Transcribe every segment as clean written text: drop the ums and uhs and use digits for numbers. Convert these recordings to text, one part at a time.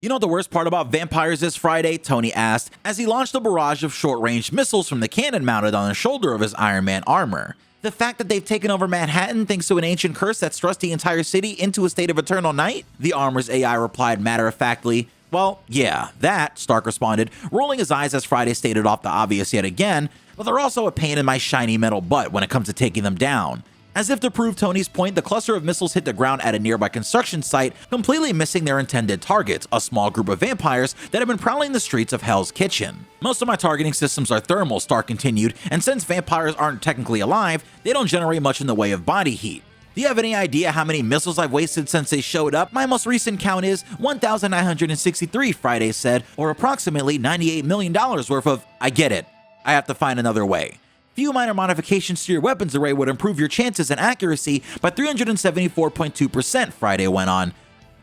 You know what the worst part about vampires is, Friday? Tony asked as he launched a barrage of short-range missiles from the cannon mounted on the shoulder of his Iron Man armor. The fact that they've taken over Manhattan thanks to an ancient curse that's thrust the entire city into a state of eternal night? The armor's AI replied matter-of-factly, "Well, yeah, that," Stark responded, rolling his eyes as Friday stated off the obvious yet again, "but they're also a pain in my shiny metal butt when it comes to taking them down." As if to prove Tony's point, the cluster of missiles hit the ground at a nearby construction site, completely missing their intended targets, a small group of vampires that have been prowling the streets of Hell's Kitchen. "Most of my targeting systems are thermal," Stark continued, "and since vampires aren't technically alive, they don't generate much in the way of body heat. Do you have any idea how many missiles I've wasted since they showed up? My most recent count is 1,963, Friday said, or approximately $98 million worth of, I get it. I have to find another way. Few minor modifications to your weapons array would improve your chances and accuracy by 374.2%, Friday went on.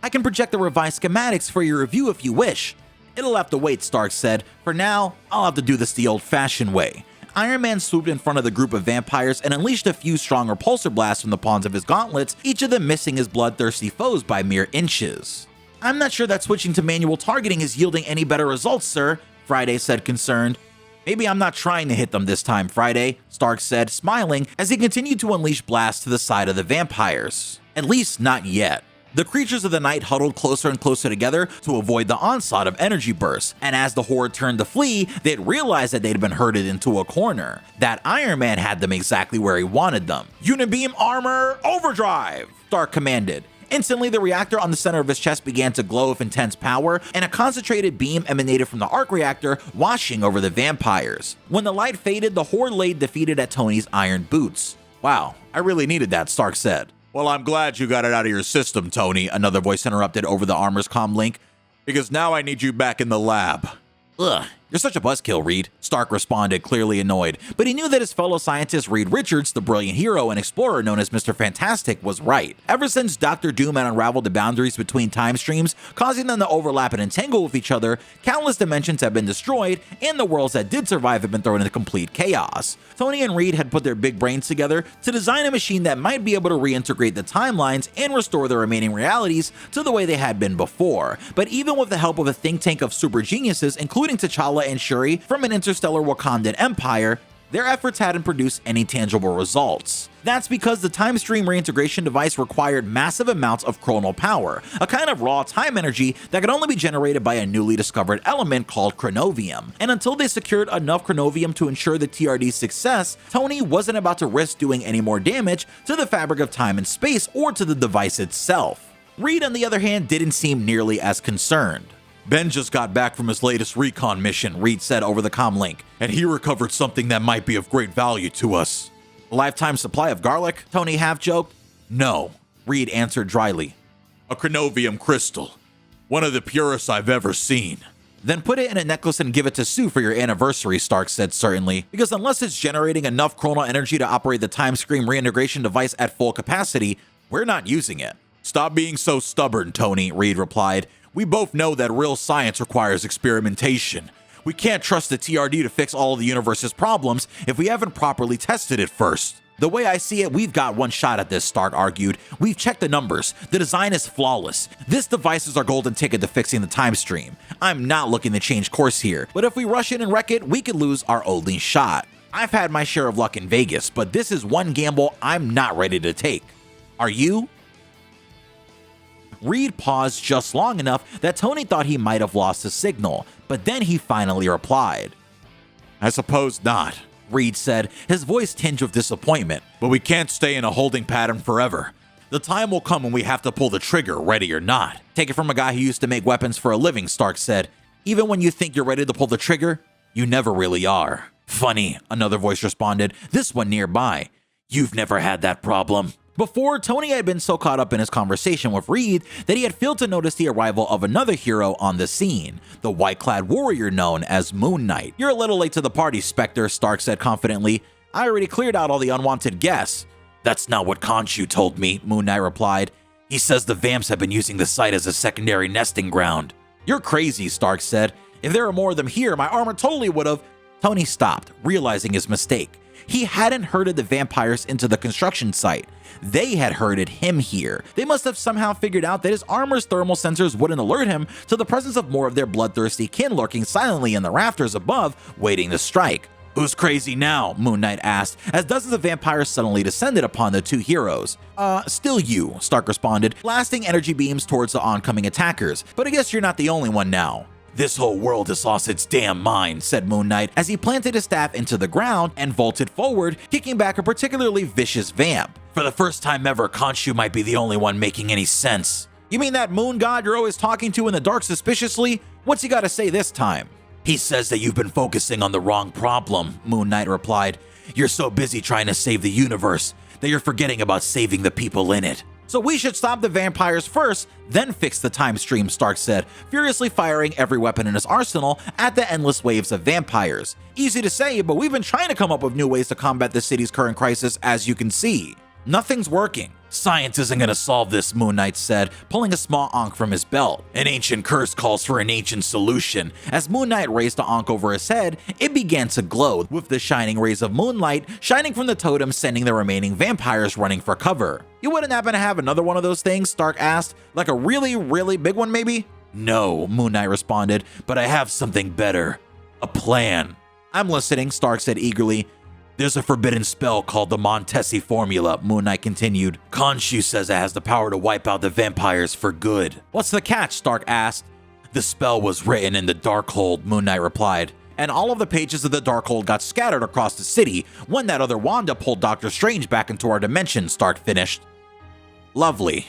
I can project the revised schematics for your review if you wish. It'll have to wait, Stark said. For now, I'll have to do this the old-fashioned way. Iron Man swooped in front of the group of vampires and unleashed a few strong repulsor blasts from the pawns of his gauntlets, each of them missing his bloodthirsty foes by mere inches. I'm not sure that switching to manual targeting is yielding any better results, sir, Friday said, concerned. Maybe I'm not trying to hit them this time, Friday, Stark said, smiling as he continued to unleash blasts to the side of the vampires. At least not yet. The creatures of the night huddled closer and closer together to avoid the onslaught of energy bursts, and as the horde turned to flee, they'd realized that they'd been herded into a corner. That Iron Man had them exactly where he wanted them. Unibeam armor overdrive, Stark commanded. Instantly, the reactor on the center of his chest began to glow with intense power, and a concentrated beam emanated from the arc reactor, washing over the vampires. When the light faded, the horde lay defeated at Tony's iron boots. Wow, I really needed that, Stark said. Well, I'm glad you got it out of your system, Tony, another voice interrupted over the armor's comm link, because now I need you back in the lab. Ugh, you're such a buzzkill, Reed, Stark responded, clearly annoyed, but he knew that his fellow scientist Reed Richards, the brilliant hero and explorer known as Mr. Fantastic, was right. Ever since Dr. Doom had unraveled the boundaries between time streams, causing them to overlap and entangle with each other, countless dimensions have been destroyed, and the worlds that did survive have been thrown into complete chaos. Tony and Reed had put their big brains together to design a machine that might be able to reintegrate the timelines and restore the remaining realities to the way they had been before. But even with the help of a think tank of super geniuses, including T'Challa and Shuri from an interstellar Wakandan empire, their efforts hadn't produced any tangible results. That's because the time stream reintegration device required massive amounts of chronal power, a kind of raw time energy that could only be generated by a newly discovered element called chronovium. And until they secured enough chronovium to ensure the TRD's success, Tony wasn't about to risk doing any more damage to the fabric of time and space or to the device itself. Reed, on the other hand, didn't seem nearly as concerned. Ben just got back from his latest recon mission, Reed said over the comm link, and he recovered something that might be of great value to us. A lifetime supply of garlic? Tony half-joked. No, Reed answered dryly. A chronovium crystal. One of the purest I've ever seen. Then put it in a necklace and give it to Sue for your anniversary, Stark said certainly, because unless it's generating enough chronal energy to operate the time stream reintegration device at full capacity, we're not using it. Stop being so stubborn, Tony, Reed replied. We both know that real science requires experimentation. We can't trust the TRD to fix all of the universe's problems if we haven't properly tested it first. The way I see it, we've got one shot at this, Stark argued. We've checked the numbers. The design is flawless. This device is our golden ticket to fixing the time stream. I'm not looking to change course here, but if we rush in and wreck it, we could lose our only shot. I've had my share of luck in Vegas, but this is one gamble I'm not ready to take. Are you? Reed paused just long enough that Tony thought he might have lost the signal, but then he finally replied. I suppose not, Reed said, his voice tinged with disappointment, but we can't stay in a holding pattern forever. The time will come when we have to pull the trigger, ready or not. Take it from a guy who used to make weapons for a living, Stark said. Even when you think you're ready to pull the trigger, you never really are. Funny, another voice responded, this one nearby. You've never had that problem. Before, Tony had been so caught up in his conversation with Reed that he had failed to notice the arrival of another hero on the scene, the white-clad warrior known as Moon Knight. You're a little late to the party, Spectre, Stark said confidently. I already cleared out all the unwanted guests. That's not what Khonshu told me, Moon Knight replied. He says the vamps have been using the site as a secondary nesting ground. You're crazy, Stark said. If there were more of them here, my armor totally would have. Tony stopped, realizing his mistake. He hadn't herded the vampires into the construction site. They had herded him here. They must have somehow figured out that his armor's thermal sensors wouldn't alert him to the presence of more of their bloodthirsty kin lurking silently in the rafters above, waiting to strike. "Who's crazy now?" Moon Knight asked, as dozens of vampires suddenly descended upon the two heroes. Still you," Stark responded, blasting energy beams towards the oncoming attackers, "but I guess you're not the only one now." "This whole world has lost its damn mind," said Moon Knight as he planted his staff into the ground and vaulted forward, kicking back a particularly vicious vamp. "For the first time ever, Khonshu might be the only one making any sense." "You mean that moon god you're always talking to in the dark suspiciously? What's he got to say this time?" "He says that you've been focusing on the wrong problem," Moon Knight replied. "You're so busy trying to save the universe that you're forgetting about saving the people in it." "So we should stop the vampires first, then fix the time stream," Stark said, furiously firing every weapon in his arsenal at the endless waves of vampires. "Easy to say, but we've been trying to come up with new ways to combat the city's current crisis, as you can see. Nothing's working." "Science isn't gonna solve this," Moon Knight said, pulling a small ankh from his belt. "An ancient curse calls for an ancient solution." As Moon Knight raised the ankh over his head, it began to glow, with the shining rays of moonlight shining from the totem, sending the remaining vampires running for cover. "You wouldn't happen to have another one of those things?" Stark asked. "Like a really, really big one, maybe?" "No," Moon Knight responded, "but I have something better. A plan." "I'm listening," Stark said eagerly. "There's a forbidden spell called the Montesi Formula," Moon Knight continued. "Khonshu says it has the power to wipe out the vampires for good." "What's the catch?" Stark asked. "The spell was written in the Darkhold," Moon Knight replied. "And all of the pages of the Darkhold got scattered across the city when that other Wanda pulled Doctor Strange back into our dimension," Stark finished. "Lovely.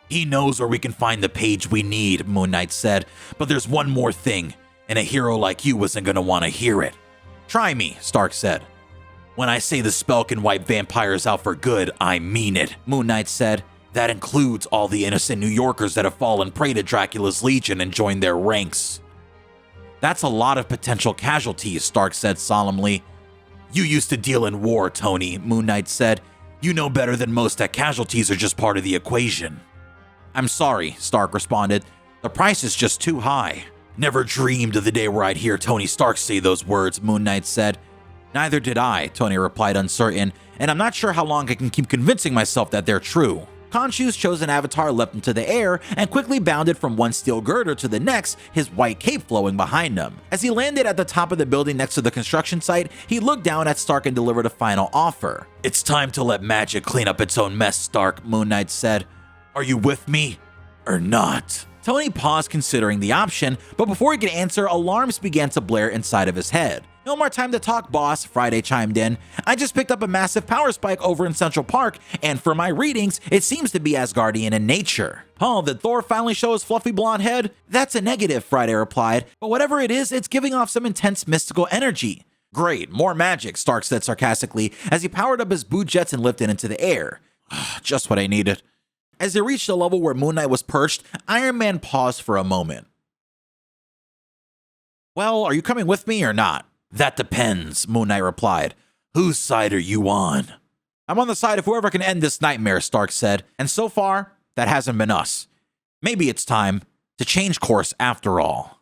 He knows where we can find the page we need," Moon Knight said. "But there's one more thing, and a hero like you isn't gonna want to hear it." "Try me," Stark said. "When I say the spell can wipe vampires out for good, I mean it," Moon Knight said. "That includes all the innocent New Yorkers that have fallen prey to Dracula's legion and joined their ranks." "That's a lot of potential casualties," Stark said solemnly. "You used to deal in war, Tony," Moon Knight said. "You know better than most that casualties are just part of the equation." "I'm sorry," Stark responded. "The price is just too high." "Never dreamed of the day where I'd hear Tony Stark say those words," Moon Knight said. "Neither did I," Tony replied, uncertain, "and I'm not sure how long I can keep convincing myself that they're true." Khonshu's chosen avatar leapt into the air and quickly bounded from one steel girder to the next, his white cape flowing behind him. As he landed at the top of the building next to the construction site, he looked down at Stark and delivered a final offer. "It's time to let magic clean up its own mess, Stark," Moon Knight said. "Are you with me or not?" Tony paused considering the option, but before he could answer, alarms began to blare inside of his head. "No more time to talk, boss," Friday chimed in. "I just picked up a massive power spike over in Central Park, and for my readings, it seems to be Asgardian in nature." "Oh, did Thor finally show his fluffy blonde head?" "That's a negative," Friday replied, "but whatever it is, it's giving off some intense mystical energy." "Great, more magic," Stark said sarcastically as he powered up his boot jets and lifted into the air. "Just what I needed." As they reached the level where Moon Knight was perched, Iron Man paused for a moment. "Well, are you coming with me or not?" "That depends," Moon Knight replied. "Whose side are you on?" "I'm on the side of whoever can end this nightmare," Stark said, "and so far, that hasn't been us. Maybe it's time to change course after all."